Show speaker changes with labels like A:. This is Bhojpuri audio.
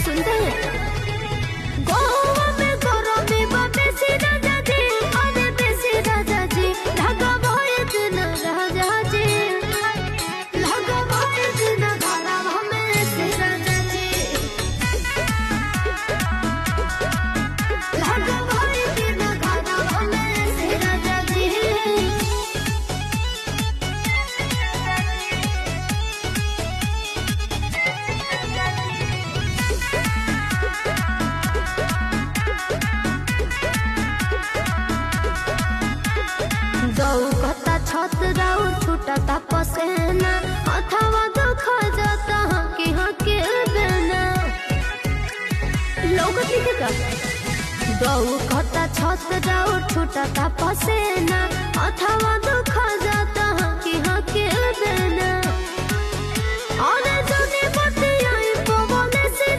A: सुनते हैं गोवा में गौरवी बेसी राजा जी अरे बेसी राजा जी लगा भोए दिन राजा जी लगा भोए दिन धारा हमें से राजा जी लगा भोए दिन धारा हमें से राजा जी कता छत राउ छूटता पसेना अथवा दुख जाता हकी हकी बेना लोग का कता छत राउ छूटता पसेना अथवा दुख जाता